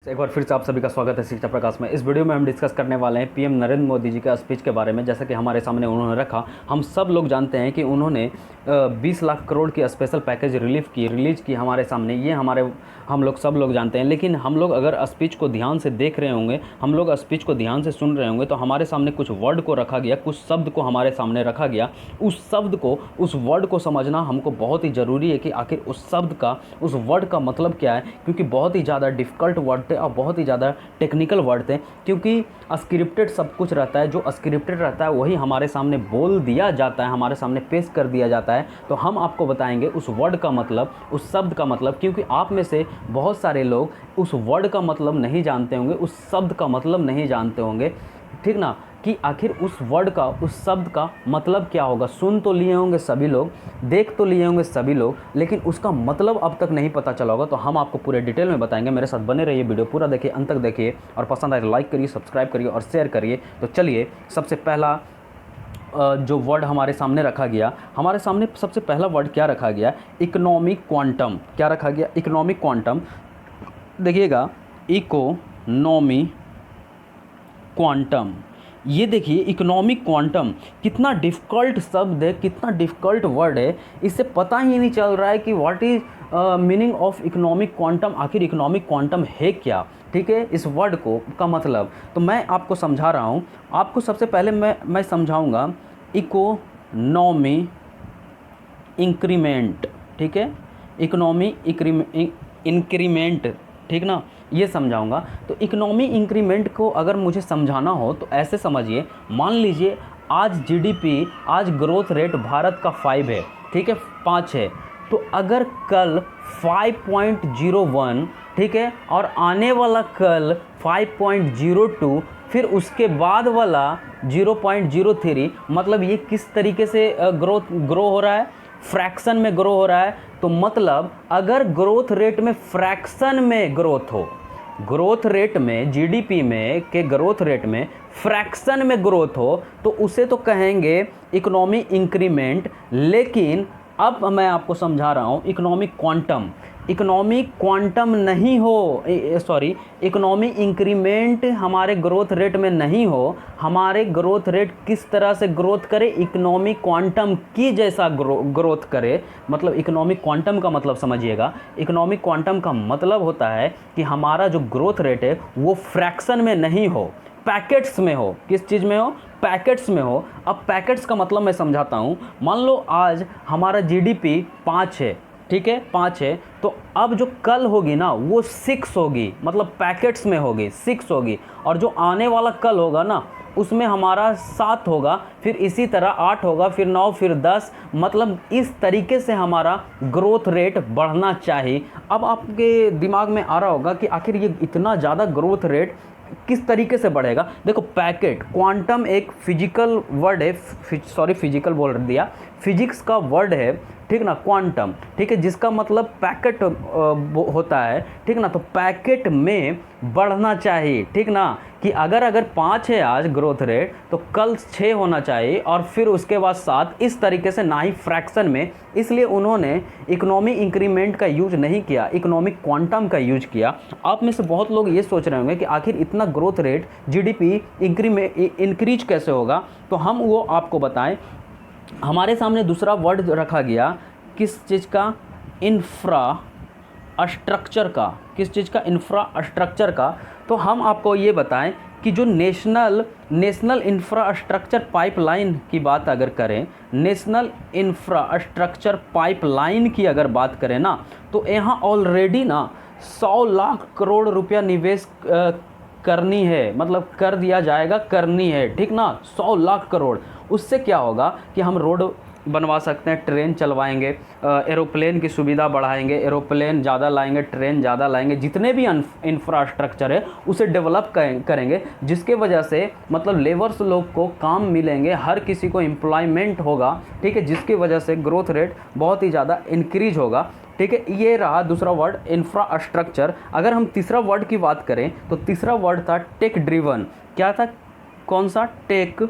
एक बार फिर से आप सभी का स्वागत है शिक्षा प्रकाश में। इस वीडियो में हम डिस्कस करने वाले हैं पीएम नरेंद्र मोदी जी का स्पीच के बारे में। जैसा कि हमारे सामने उन्होंने रखा, हम सब लोग जानते हैं कि उन्होंने 20 लाख करोड़ की स्पेशल पैकेज रिलीज़ की हमारे सामने। ये हम लोग सब लोग जानते हैं। लेकिन हम लोग अगर स्पीच को ध्यान से देख रहे होंगे, हम लोग स्पीच को ध्यान से सुन रहे होंगे, तो हमारे सामने कुछ वर्ड को रखा गया, कुछ शब्द को हमारे सामने रखा गया। उस शब्द को, उस वर्ड को समझना हमको बहुत ही ज़रूरी है कि आखिर उस शब्द का, उस वर्ड का मतलब क्या है, क्योंकि बहुत ही ज़्यादा डिफ़िकल्ट वर्ड थे और बहुत ही ज़्यादा टेक्निकल वर्ड थे। क्योंकि स्क्रिप्टेड सब कुछ रहता है, जो स्क्रिप्टेड रहता है वही हमारे सामने बोल दिया जाता है, हमारे सामने पेश कर दिया जाता है। तो हम आपको बताएंगे उस वर्ड का मतलब, उस शब्द का मतलब, क्योंकि आप में से बहुत सारे लोग उस वर्ड का मतलब नहीं जानते होंगे, उस शब्द का मतलब नहीं जानते होंगे, ठीक ना, कि आखिर उस वर्ड का, उस शब्द का मतलब क्या होगा। सुन तो लिए होंगे सभी लोग, देख तो लिए होंगे सभी लोग, लेकिन उसका मतलब अब तक नहीं पता चला होगा। तो हम आपको पूरे डिटेल में बताएंगे। मेरे साथ बने रहिए, वीडियो पूरा देखिए, अंत तक देखिए, और पसंद आए तो लाइक करिए, सब्सक्राइब करिए और शेयर करिए। तो चलिए, सबसे पहला जो वर्ड हमारे सामने रखा गया, हमारे सामने सबसे पहला वर्ड क्या रखा गया? Economic quantum. क्या रखा गया? Economic quantum. देखिएगा, इकोनॉमी क्वांटम। ये देखिए, इकोनॉमिक क्वांटम कितना डिफ़िकल्ट शब्द है, कितना डिफ़िकल्ट वर्ड है। इससे पता ही नहीं चल रहा है कि what is meaning of economic quantum. आखिर इकोनॉमिक क्वांटम है क्या, ठीक है, इस वर्ड को का मतलब। तो मैं आपको समझा रहा हूँ। आपको सबसे पहले मैं समझाऊँगा इकोनॉमी इंक्रीमेंट, ठीक है, इकोनॉमी इंक्रीमेंट, ठीक ना, ये समझाऊंगा। तो इकोनॉमी इंक्रीमेंट को अगर मुझे समझाना हो तो ऐसे समझिए, मान लीजिए आज जीडीपी, आज ग्रोथ रेट भारत का 5 है, ठीक है, 5 है। तो अगर कल 5.01, ठीक है, और आने वाला कल 5.02, फिर उसके बाद वाला 0.03, मतलब ये किस तरीके से ग्रो हो रहा है? फ्रैक्शन में ग्रो हो रहा है। तो मतलब अगर ग्रोथ रेट में फ्रैक्शन में ग्रोथ हो, ग्रोथ रेट में, जीडीपी में के ग्रोथ रेट में फ्रैक्शन में ग्रोथ हो, तो उसे तो कहेंगे इकोनॉमी इंक्रीमेंट। लेकिन अब मैं आपको समझा रहा हूँ इकोनॉमिक क्वांटम। इकोनॉमिक क्वांटम नहीं हो, सॉरी, इकोनॉमी इंक्रीमेंट हमारे ग्रोथ रेट में नहीं हो। हमारे ग्रोथ रेट किस तरह से ग्रोथ करे? इकोनॉमी क्वांटम की जैसा ग्रोथ करे। मतलब इकोनॉमिक क्वांटम का मतलब समझिएगा। इकोनॉमिक क्वांटम का मतलब होता है कि हमारा जो ग्रोथ रेट है वो फ्रैक्शन में नहीं हो, पैकेट्स में हो। किस चीज़ में हो? पैकेट्स में हो। अब पैकेट्स का मतलब मैं समझाता हूँ। मान लो आज हमारा जीडीपी 5 है, ठीक है, 5 है, तो अब जो कल होगी ना वो 6 होगी, मतलब पैकेट्स में होगी, 6 होगी। और जो आने वाला कल होगा ना उसमें हमारा 7 होगा, फिर इसी तरह 8 होगा, फिर 9, फिर 10। मतलब इस तरीके से हमारा ग्रोथ रेट बढ़ना चाहिए। अब आपके दिमाग में आ रहा होगा कि आखिर ये इतना ज़्यादा ग्रोथ रेट किस तरीके से बढ़ेगा। देखो, पैकेट, क्वांटम एक फिजिकल वर्ड है, सॉरी फिजिकल बोल दिया, फिजिक्स का वर्ड है, ठीक ना, क्वांटम, ठीक है, जिसका मतलब पैकेट होता है, ठीक ना। तो पैकेट में बढ़ना चाहिए, ठीक ना, कि अगर 5 है आज ग्रोथ रेट, तो कल 6 होना चाहिए, और फिर उसके बाद 7, इस तरीके से, ना ही फ्रैक्शन में। इसलिए उन्होंने इकोनॉमी इंक्रीमेंट का यूज नहीं किया, इकोनॉमिक क्वांटम का यूज किया। आप में से बहुत लोग ये सोच रहे होंगे कि आखिर इतना ग्रोथ रेट जीडीपी इंक्रीज कैसे होगा। तो हम वो आपको बताएं। हमारे सामने दूसरा वर्ड रखा गया, किस चीज़ का? इंफ्रास्ट्रक्चर का। किस चीज़ का? इंफ्रास्ट्रक्चर का। तो हम आपको ये बताएं कि जो नेशनल इंफ्रास्ट्रक्चर पाइपलाइन की बात अगर करें, नेशनल इंफ्रास्ट्रक्चर पाइपलाइन की अगर बात करें ना, तो यहाँ ऑलरेडी ना 100 लाख करोड़ रुपया निवेश करनी है, मतलब कर दिया जाएगा, करनी है, ठीक ना, 100 लाख करोड़। उससे क्या होगा कि हम रोड बनवा सकते हैं, ट्रेन चलवाएंगे, एरोप्लेन की सुविधा बढ़ाएंगे, एरोप्लेन ज़्यादा लाएंगे, ट्रेन ज़्यादा लाएंगे, जितने भी इंफ्रास्ट्रक्चर है उसे डेवलप करेंगे, जिसके वजह से मतलब लेबर्स लोग को काम मिलेंगे, हर किसी को एम्प्लॉयमेंट होगा, ठीक है, जिसकी वजह से ग्रोथ रेट बहुत ही ज़्यादा इंक्रीज होगा, ठीक है। ये रहा दूसरा वर्ड, इंफ्रास्ट्रक्चर। अगर हम तीसरा वर्ड की बात करें तो तीसरा वर्ड था टेक ड्रिवन। क्या था? कौन सा? टेक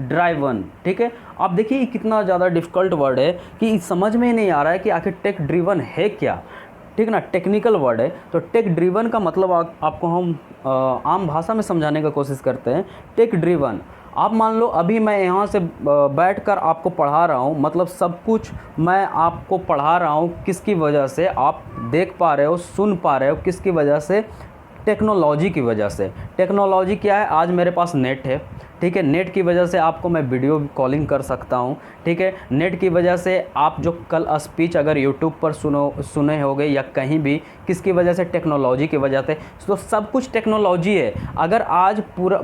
ड्राइवन, ठीक है। आप देखिए कितना ज़्यादा डिफ़िकल्ट वर्ड है कि समझ में नहीं आ रहा है कि आखिर टेक ड्रिवन है क्या। ठीक ना, टेक्निकल वर्ड है। तो टेक ड्रिवन का मतलब आपको हम आम भाषा में समझाने का कोशिश करते हैं। टेक ड्रिवन, आप मान लो अभी मैं यहाँ से बैठकर आपको पढ़ा रहा हूँ, मतलब सब कुछ मैं आपको पढ़ा रहा हूँ, किसकी वजह से आप देख पा रहे हो, सुन पा रहे हो, किसकी वजह से, टेक्नोलॉजी की वजह से। टेक्नोलॉजी क्या है, आज मेरे पास नेट है, ठीक है, नेट की वजह से आपको मैं वीडियो कॉलिंग कर सकता हूँ, ठीक है, नेट की वजह से आप जो कल स्पीच अगर यूट्यूब पर सुने होगे या कहीं भी, किसकी वजह से, टेक्नोलॉजी की वजह से। तो सब कुछ टेक्नोलॉजी है। अगर आज पूरा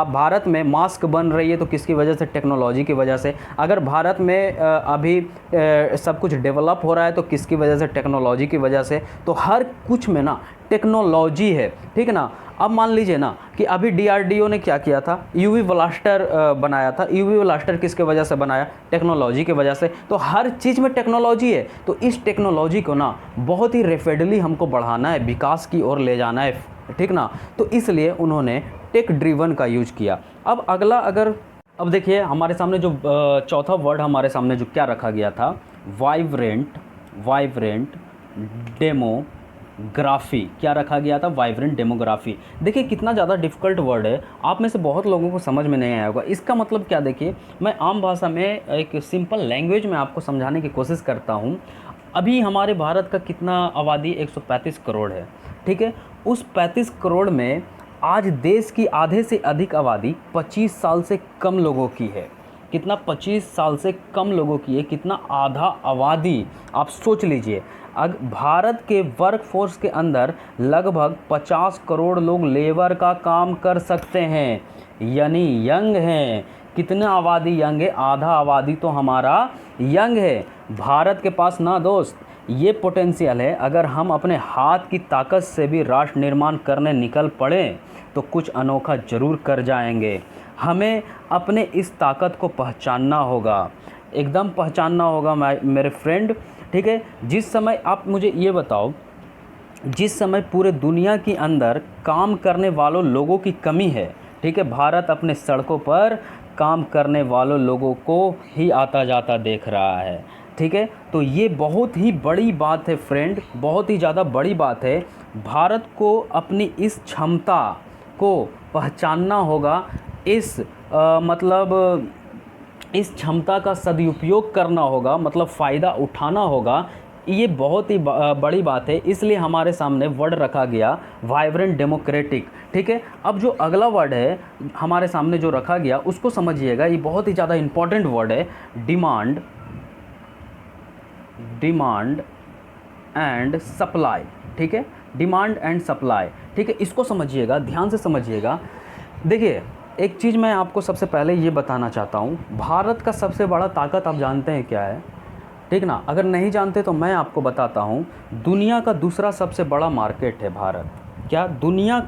भारत में मास्क बन रही है तो किसकी वजह से, टेक्नोलॉजी की वजह से। अगर भारत में अभी सब कुछ डेवलप हो रहा है तो किसकी वजह से, टेक्नोलॉजी की वजह से। तो हर कुछ में ना टेक्नोलॉजी है, ठीक है ना। अब मान लीजिए ना कि अभी डीआरडीओ ने क्या किया था, यूवी ब्लास्टर बनाया था। यूवी ब्लास्टर किसके वजह से बनाया, टेक्नोलॉजी की वजह से। तो हर चीज़ में टेक्नोलॉजी है। तो इस टेक्नोलॉजी को ना बहुत ही रैपिडली हमको बढ़ाना है, विकास की ओर ले जाना है, ठीक ना। तो इसलिए उन्होंने टेक ड्रिवन का यूज किया। अब अगला, अब देखिए हमारे सामने जो चौथा वर्ड हमारे सामने जो क्या रखा गया था, वाइब्रेंट डेमोग्राफी। क्या रखा गया था, वाइब्रेंट डेमोग्राफी। देखिए कितना ज़्यादा डिफ़िकल्ट वर्ड है, आप में से बहुत लोगों को समझ में नहीं आया होगा। इसका मतलब क्या, देखिए मैं आम भाषा में एक सिंपल लैंग्वेज में आपको समझाने की कोशिश करता हूँ। अभी हमारे भारत का कितना आबादी, 135 करोड़ है, ठीक है। उस 35 करोड़ में आज देश की आधे से अधिक आबादी 25 साल से कम लोगों की है। कितना, 25 साल से कम लोगों की है, कितना, आधा आबादी। आप सोच लीजिए, भारत के वर्कफोर्स के अंदर लगभग 50 करोड़ लोग लेबर का काम कर सकते हैं, यानी यंग हैं। कितना आबादी यंग है, आधा आबादी तो हमारा यंग है। भारत के पास ना दोस्त ये पोटेंशियल है, अगर हम अपने हाथ की ताकत से भी राष्ट्र निर्माण करने निकल पड़े तो कुछ अनोखा ज़रूर कर जाएंगे। हमें अपने इस ताकत को पहचानना होगा, एकदम पहचानना होगा मेरे फ्रेंड, ठीक है। जिस समय, आप मुझे ये बताओ, जिस समय पूरे दुनिया के अंदर काम करने वालों लोगों की कमी है, ठीक है, भारत अपने सड़कों पर काम करने वालों लोगों को ही आता जाता देख रहा है, ठीक है। तो ये बहुत ही बड़ी बात है फ्रेंड, बहुत ही ज़्यादा बड़ी बात है। भारत को अपनी इस क्षमता को पहचानना होगा, मतलब इस क्षमता का सदुपयोग करना होगा, मतलब फ़ायदा उठाना होगा। ये बहुत ही बड़ी बात है, इसलिए हमारे सामने वर्ड रखा गया वाइब्रेंट डेमोक्रेटिक, ठीक है। अब जो अगला वर्ड है हमारे सामने जो रखा गया उसको समझिएगा, ये बहुत ही ज़्यादा इम्पॉर्टेंट वर्ड है, डिमांड एंड सप्लाई, ठीक है, डिमांड एंड सप्लाई, ठीक है। इसको समझिएगा, ध्यान से समझिएगा। देखिए एक चीज़ मैं आपको सबसे पहले ये बताना चाहता हूँ, भारत का सबसे बड़ा ताकत आप जानते हैं क्या है, ठीक ना। अगर नहीं जानते तो मैं आपको बताता हूँ, दुनिया का दूसरा सबसे बड़ा मार्केट है भारत। क्या, दुनिया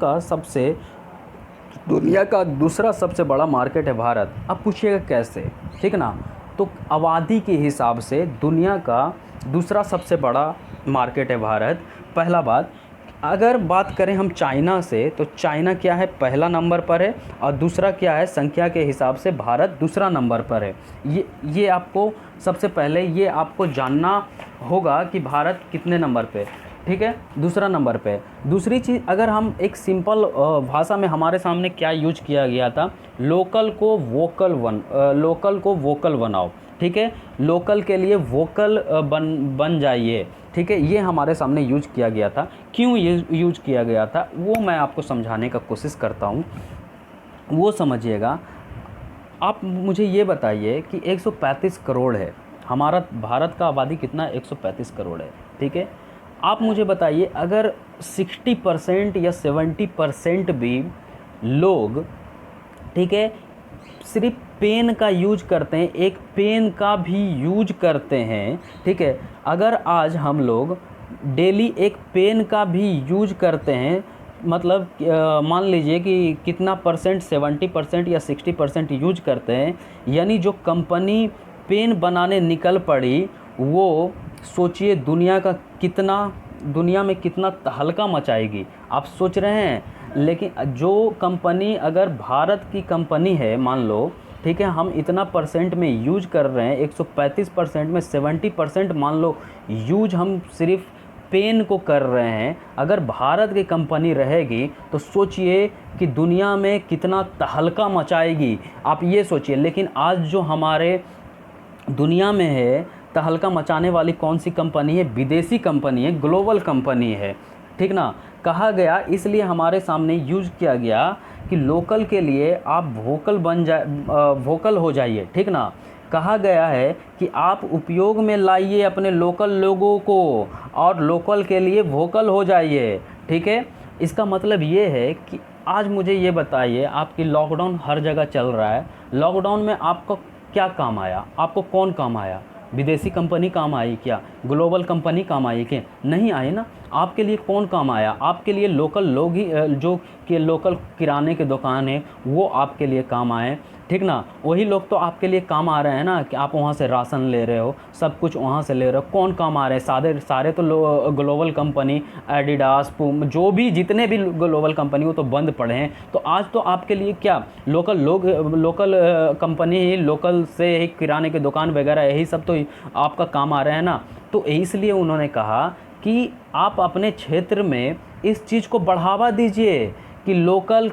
का दूसरा सबसे बड़ा मार्केट है भारत। अब पूछिएगा कैसे, ठीक ना। तो आबादी के हिसाब से दुनिया का दूसरा सबसे बड़ा मार्केट है भारत, पहला बात। अगर बात करें हम चाइना से, तो चाइना क्या है, पहला नंबर पर है, और दूसरा क्या है, संख्या के हिसाब से भारत दूसरा नंबर पर है। ये आपको सबसे पहले ये आपको जानना होगा कि भारत कितने नंबर पे, ठीक है, दूसरा नंबर पे। दूसरी चीज़, अगर हम एक सिंपल भाषा में हमारे सामने क्या यूज किया गया था, लोकल को वोकल बनाओ, ठीक है, लोकल के लिए वोकल बन जाइए, ठीक है। ये हमारे सामने यूज किया गया था। क्यों ये यूज किया गया था वो मैं आपको समझाने का कोशिश करता हूँ, वो समझिएगा। आप मुझे ये बताइए कि 135 करोड़ है हमारा, भारत का आबादी कितना, 135 करोड़ है, ठीक है। आप मुझे बताइए, अगर 60% या 70% भी लोग, ठीक है, सिर्फ पेन का यूज करते हैं, एक पेन का भी यूज करते हैं, ठीक है। अगर आज हम लोग डेली एक पेन का भी यूज करते हैं, मतलब मान लीजिए कि कितना परसेंट, 70% या 60% यूज करते हैं, यानी जो कंपनी पेन बनाने निकल पड़ी वो सोचिए दुनिया में कितना तहलका मचाएगी, आप सोच रहे हैं। लेकिन जो कंपनी, अगर भारत की कंपनी है मान लो, ठीक है, हम इतना परसेंट में यूज कर रहे हैं, 135% में 70% मान लो यूज हम सिर्फ पेन को कर रहे हैं। अगर भारत की कंपनी रहेगी तो सोचिए कि दुनिया में कितना तहलका मचाएगी, आप ये सोचिए। लेकिन आज जो हमारे दुनिया में है तहलका मचाने वाली कौन सी कंपनी है? विदेशी कंपनी है, ग्लोबल कंपनी है, ठीक ना। कहा गया, इसलिए हमारे सामने यूज़ किया गया कि लोकल के लिए आप वोकल हो जाइए, ठीक ना। कहा गया है कि आप उपयोग में लाइए अपने लोकल लोगों को और लोकल के लिए वोकल हो जाइए, ठीक है। इसका मतलब ये है कि आज मुझे ये बताइए, आपकी लॉकडाउन हर जगह चल रहा है, लॉकडाउन में आपका क्या काम आया? आपको कौन काम आया? विदेशी कंपनी काम आई क्या? ग्लोबल कंपनी काम आई क्या? नहीं आई ना। आपके लिए कौन काम आया? आपके लिए लोकल लोग ही, जो कि लोकल किराने की दुकान है वो आपके लिए काम आए, ठीक ना। वही लोग तो आपके लिए काम आ रहे हैं ना, कि आप वहाँ से राशन ले रहे हो, सब कुछ वहाँ से ले रहे हो। कौन काम आ रहे हैं? सारे तो ग्लोबल कंपनी, एडिडास, पूम, जो भी जितने भी ग्लोबल कंपनी वो तो बंद पड़े हैं। तो आज तो आपके लिए क्या लोकल कंपनी ही, लोकल से ही किराने की दुकान वगैरह यही सब तो आपका काम आ रहे हैं ना। तो इसलिए उन्होंने कहा कि आप अपने क्षेत्र में इस चीज़ को बढ़ावा दीजिए कि लोकल,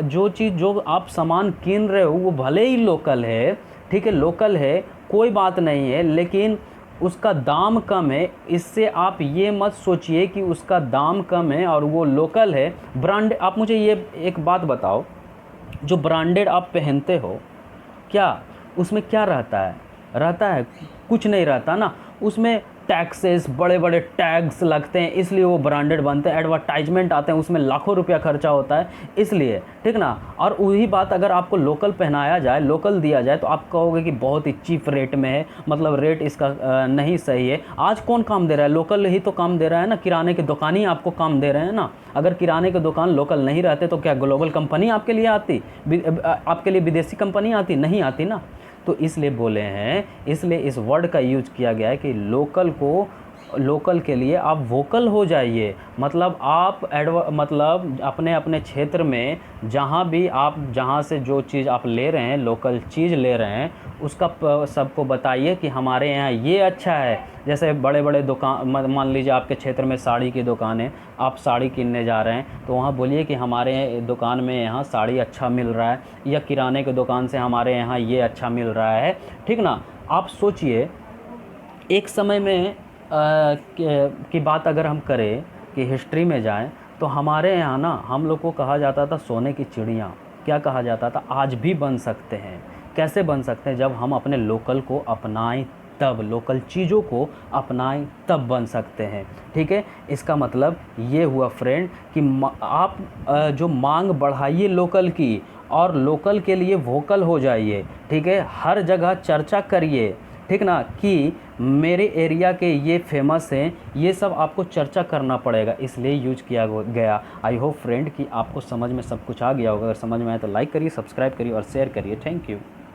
जो चीज़ जो आप सामान कीन रहे हो वो भले ही लोकल है, ठीक है, लोकल है, कोई बात नहीं है, लेकिन उसका दाम कम है। इससे आप ये मत सोचिए कि उसका दाम कम है और वो लोकल है। ब्रांड, आप मुझे ये एक बात बताओ, जो ब्रांडेड आप पहनते हो, क्या उसमें क्या रहता है? कुछ नहीं रहता ना। उसमें टैक्सेस, बड़े बड़े टैग्स लगते हैं, इसलिए वो ब्रांडेड बनते हैं। एडवर्टाइजमेंट आते हैं, उसमें लाखों रुपया खर्चा होता है, इसलिए, ठीक ना। और वही बात अगर आपको लोकल पहनाया जाए, लोकल दिया जाए, तो आप कहोगे कि बहुत ही चीप रेट में है, मतलब रेट इसका नहीं सही है। आज कौन काम दे रहा है? लोकल ही तो काम दे रहा है ना, किराने की दुकान ही आपको काम दे रहे हैं ना। अगर किराने की दुकान लोकल नहीं रहते तो क्या ग्लोबल कंपनी आपके लिए आती? आपके लिए विदेशी कंपनी आती? नहीं आती ना। तो इसलिए बोले हैं, इसलिए इस वर्ड का यूज किया गया है कि लोकल के लिए आप वोकल हो जाइए। मतलब आप मतलब अपने अपने क्षेत्र में जहाँ से जो चीज़ आप ले रहे हैं, लोकल चीज़ ले रहे हैं, उसका सबको बताइए कि हमारे यहाँ ये अच्छा है। जैसे बड़े बड़े दुकान, मान लीजिए आपके क्षेत्र में साड़ी की दुकान है, आप साड़ी किनने जा रहे हैं तो वहाँ बोलिए कि हमारे दुकान में यहाँ साड़ी अच्छा मिल रहा है, या किराने की दुकान से हमारे यहाँ ये अच्छा मिल रहा है, ठीक ना। आप सोचिए, एक समय में की बात अगर हम करें कि हिस्ट्री में जाएं, तो हमारे यहाँ ना हम लोग को कहा जाता था सोने की चिड़िया। क्या कहा जाता था? आज भी बन सकते हैं। कैसे बन सकते हैं? जब हम अपने लोकल को अपनाएं, तब लोकल चीज़ों को अपनाएं तब बन सकते हैं, ठीक है। इसका मतलब ये हुआ फ्रेंड कि आप जो मांग बढ़ाइए लोकल की, और लोकल के लिए वोकल हो जाइए, ठीक है। हर जगह चर्चा करिए, ठीक ना, कि मेरे एरिया के ये फेमस हैं, ये सब आपको चर्चा करना पड़ेगा, इसलिए यूज किया गया। आई होप फ्रेंड कि आपको समझ में सब कुछ आ गया होगा। अगर समझ में आए तो लाइक करिए, सब्सक्राइब करिए और शेयर करिए। Thank you.